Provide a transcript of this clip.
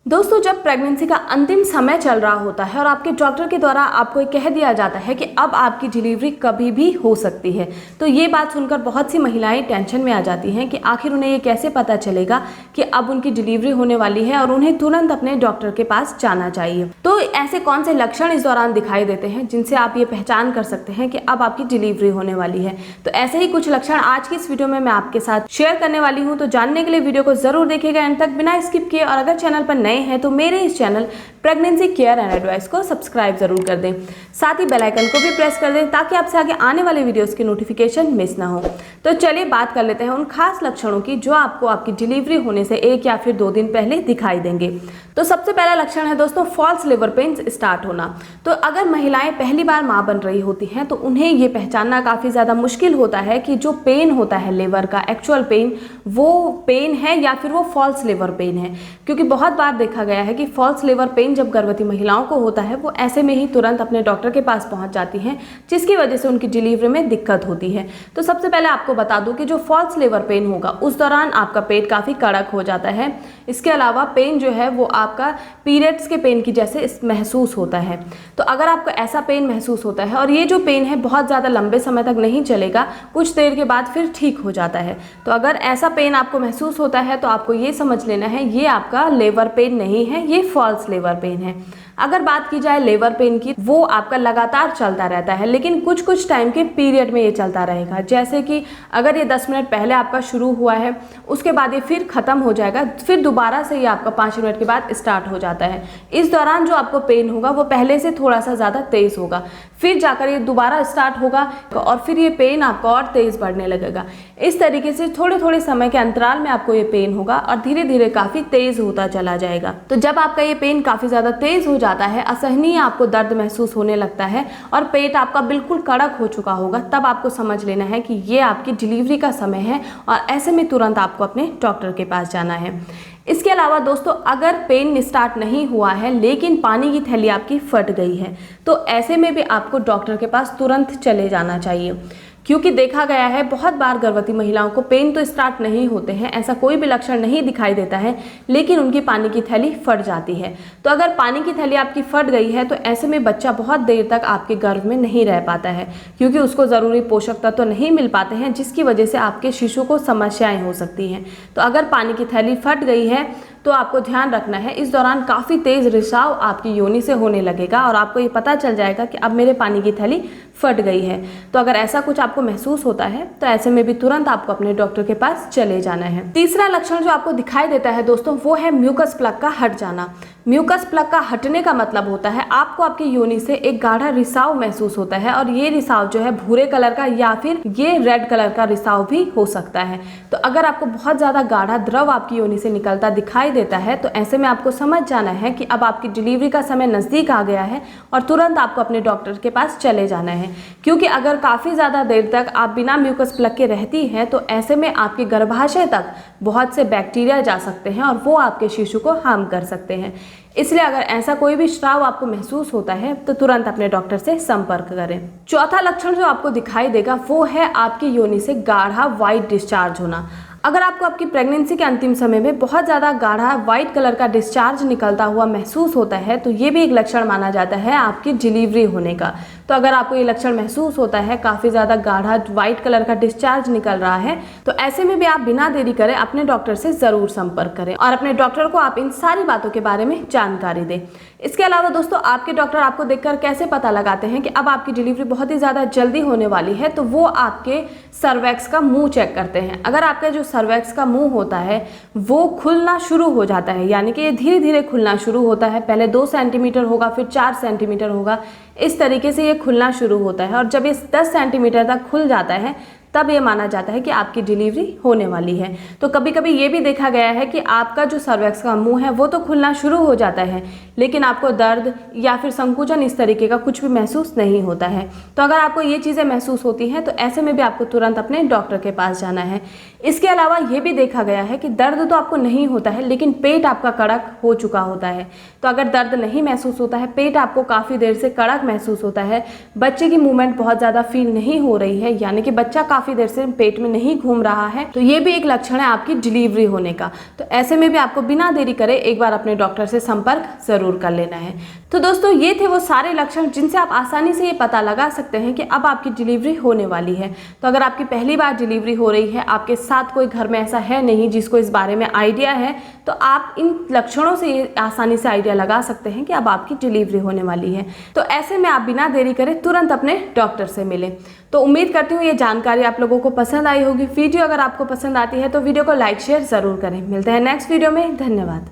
दोस्तों, जब प्रेगनेंसी का अंतिम समय चल रहा होता है और आपके डॉक्टर के द्वारा आपको ये कह दिया जाता है कि अब आपकी डिलीवरी कभी भी हो सकती है, तो ये बात सुनकर बहुत सी महिलाएं टेंशन में आ जाती हैं कि आखिर उन्हें ये कैसे पता चलेगा कि अब उनकी डिलीवरी होने वाली है और उन्हें तुरंत अपने डॉक्टर के पास जाना चाहिए। तो ऐसे कौन से लक्षण इस दौरान दिखाई देते हैं जिनसे आप ये पहचान कर सकते हैं कि अब आपकी डिलीवरी होने वाली है? तो ऐसे ही कुछ लक्षण आज की इस वीडियो में मैं आपके साथ शेयर करने वाली हूँ। तो जानने के लिए वीडियो को जरूर देखिएगा एंड तक बिना स्किप किए, और अगर चैनल पर नए हैं तो मेरे इस channel pregnancy care and advice को सब्सक्राइब जरूर कर दें, साथ ही बेल आइकन को भी प्रेस कर दें ताकि आपसे आगे आने वाले वीडियोस की नोटिफिकेशन मिस ना हो। तो चलिए बात कर लेते हैं उन खास लक्षणों की जो आपको आपकी डिलीवरी होने से 1 या फिर 2 दिन पहले दिखाई देंगे। तो सबसे पहला लक्षण है दोस्तों फॉल्स लिवर पेन्स स्टार्ट होना। तो अगर महिलाएं पहली बार माँ बन रही होती हैं तो उन्हें ये पहचानना काफ़ी ज़्यादा मुश्किल होता है कि जो पेन होता है लिवर का एक्चुअल पेन, वो पेन है या फिर वो फॉल्स लिवर पेन है। क्योंकि बहुत बार देखा गया है कि फॉल्स लिवर पेन जब गर्भवती महिलाओं को होता है वो ऐसे में ही तुरंत अपने डॉक्टर के पास पहुंच जाती हैं, जिसकी वजह से उनकी डिलीवरी में दिक्कत होती है। तो सबसे पहले आपको बता दूं कि जो फॉल्स लिवर पेन होगा उस दौरान आपका पेट काफ़ी कड़क हो जाता है। इसके अलावा पेन जो है वो आपका पीरियड्स के पेन की जैसे महसूस होता है। तो अगर आपको ऐसा पेन महसूस होता है और ये जो पेन है बहुत ज़्यादा लंबे समय तक नहीं चलेगा, कुछ देर के बाद फिर ठीक हो जाता है। तो अगर ऐसा पेन आपको महसूस होता है तो आपको ये समझ लेना है ये आपका लेबर पेन नहीं है, ये फॉल्स लेबर पेन है। अगर बात की जाए लेबर पेन की, वो आपका लगातार चलता रहता है लेकिन कुछ कुछ टाइम के पीरियड में ये चलता रहेगा। जैसे कि अगर ये 10 मिनट पहले आपका शुरू हुआ है, उसके बाद ये फिर ख़त्म हो जाएगा, फिर दोबारा से ये आपका 5 मिनट के बाद स्टार्ट हो जाता है। इस दौरान जो आपको पेन होगा वो पहले से थोड़ा सा ज़्यादा तेज़ होगा, फिर जाकर ये दोबारा स्टार्ट होगा और फिर ये पेन आपका और तेज़ बढ़ने लगेगा। इस तरीके से थोड़े थोड़े समय के अंतराल में आपको ये पेन होगा और धीरे धीरे काफ़ी तेज़ होता चला जाएगा। तो जब आपका ये पेन काफ़ी ज़्यादा तेज़ हो जाता है, असहनीय आपको दर्द महसूस होने लगता है और पेट आपका बिल्कुल कड़क हो चुका होगा, तब आपको समझ लेना है कि ये आपकी डिलीवरी का समय है और ऐसे में तुरंत आपको अपने डॉक्टर के पास जाना है। इसके अलावा दोस्तों, अगर पेन स्टार्ट नहीं हुआ है लेकिन पानी की थैली आपकी फट गई है तो ऐसे में भी आपको डॉक्टर के पास तुरंत चले जाना चाहिए। क्योंकि देखा गया है बहुत बार गर्भवती महिलाओं को पेन तो स्टार्ट नहीं होते हैं, ऐसा कोई भी लक्षण नहीं दिखाई देता है, लेकिन उनकी पानी की थैली फट जाती है। तो अगर पानी की थैली आपकी फट गई है तो ऐसे में बच्चा बहुत देर तक आपके गर्भ में नहीं रह पाता है, क्योंकि उसको ज़रूरी पोषक तत्व नहीं मिल पाते हैं, जिसकी वजह से आपके शिशु को समस्याएं हो सकती हैं। तो अगर पानी की थैली फट गई है तो आपको ध्यान रखना है, इस दौरान काफ़ी तेज़ रिसाव आपकी योनि से होने लगेगा और आपको ये पता चल जाएगा कि अब मेरे पानी की थैली फट गई है। तो अगर ऐसा कुछ आपको महसूस होता है तो ऐसे में भी तुरंत आपको अपने डॉक्टर के पास चले जाना है। तीसरा लक्षण जो आपको दिखाई देता है दोस्तों वो है म्यूकस प्लग का हट जाना। म्यूकस प्लग का हटने का मतलब होता है आपको आपकी योनि से एक गाढ़ा रिसाव महसूस होता है और ये रिसाव जो है भूरे कलर का या फिर ये रेड कलर का रिसाव भी हो सकता है। तो अगर आपको बहुत ज़्यादा गाढ़ा द्रव आपकी योनि से निकलता दिखाई देता है तो ऐसे में आपको समझ जाना है कि अब आपकी डिलीवरी का समय नज़दीक आ गया है और तुरंत आपको अपने डॉक्टर के पास चले जाना है। क्योंकि अगर काफ़ी ज़्यादा देर तक आप बिना म्यूकस प्लग के रहती हैं तो ऐसे में आपके गर्भाशय तक बहुत से बैक्टीरिया जा सकते हैं और वो आपके शिशु को हार्म कर सकते हैं। इसलिए अगर ऐसा कोई भी स्राव आपको महसूस होता है तो तुरंत अपने डॉक्टर से संपर्क करें। चौथा लक्षण जो आपको दिखाई देगा वो है आपकी योनि से गाढ़ा व्हाइट डिस्चार्ज होना। अगर आपको आपकी प्रेगनेंसी के अंतिम समय में बहुत ज़्यादा गाढ़ा व्हाइट कलर का डिस्चार्ज निकलता हुआ महसूस होता है तो ये भी एक लक्षण माना जाता है आपकी डिलीवरी होने का। तो अगर आपको ये लक्षण महसूस होता है, काफ़ी ज़्यादा गाढ़ा व्हाइट कलर का डिस्चार्ज निकल रहा है, तो ऐसे में भी आप बिना देरी करें अपने डॉक्टर से ज़रूर संपर्क करें और अपने डॉक्टर को आप इन सारी बातों के बारे में जानकारी दें। इसके अलावा दोस्तों, आपके डॉक्टर आपको देखकर कैसे पता लगाते हैं कि अब आपकी डिलीवरी बहुत ही ज़्यादा जल्दी होने वाली है, तो वो आपके सर्वैक्स का मुंह चेक करते हैं। अगर आपका जो सर्वैक्स का मुंह होता है वो खुलना शुरू हो जाता है, यानी कि ये धीरे धीरे खुलना शुरू होता है, पहले 2 सेंटीमीटर होगा, फिर 4 सेंटीमीटर होगा, इस तरीके से ये खुलना शुरू होता है और जब ये 10 सेंटीमीटर तक खुल जाता है तब ये माना जाता है कि आपकी डिलीवरी होने वाली है। तो कभी कभी ये भी देखा गया है कि आपका जो सर्वैक्स का मुंह है वो तो खुलना शुरू हो जाता है लेकिन आपको दर्द या फिर संकुचन इस तरीके का कुछ भी महसूस नहीं होता है। तो अगर आपको ये चीज़ें महसूस होती हैं तो ऐसे में भी आपको तुरंत अपने डॉक्टर के पास जाना है। इसके अलावा ये भी देखा गया है कि दर्द तो आपको नहीं होता है लेकिन पेट आपका कड़क हो चुका होता है। तो अगर दर्द नहीं महसूस होता है, पेट आपको काफ़ी देर से कड़क महसूस होता है, बच्चे की मूवमेंट बहुत ज़्यादा फील नहीं हो रही है, यानी कि बच्चा काफ़ी देर से पेट में नहीं घूम रहा है, तो ये भी एक लक्षण है आपकी डिलीवरी होने का। तो ऐसे में भी आपको बिना देरी करे एक बार अपने डॉक्टर से संपर्क ज़रूर कर लेना है। तो दोस्तों ये थे वो सारे लक्षण जिनसे आप आसानी से ये पता लगा सकते हैं कि अब आपकी डिलीवरी होने वाली है। तो अगर आपकी पहली बार डिलीवरी हो रही है, आपके साथ कोई घर में ऐसा है नहीं जिसको इस बारे में आइडिया है, तो आप इन लक्षणों से आसानी से आइडिया लगा सकते हैं कि अब आपकी डिलीवरी होने वाली है। तो ऐसे में आप बिना देरी करे तुरंत अपने डॉक्टर से मिलें। तो उम्मीद करती हूँ ये जानकारी आप लोगों को पसंद आई होगी। वीडियो अगर आपको पसंद आती है तो वीडियो को लाइक शेयर ज़रूर करें। मिलते हैं नेक्स्ट वीडियो में। धन्यवाद।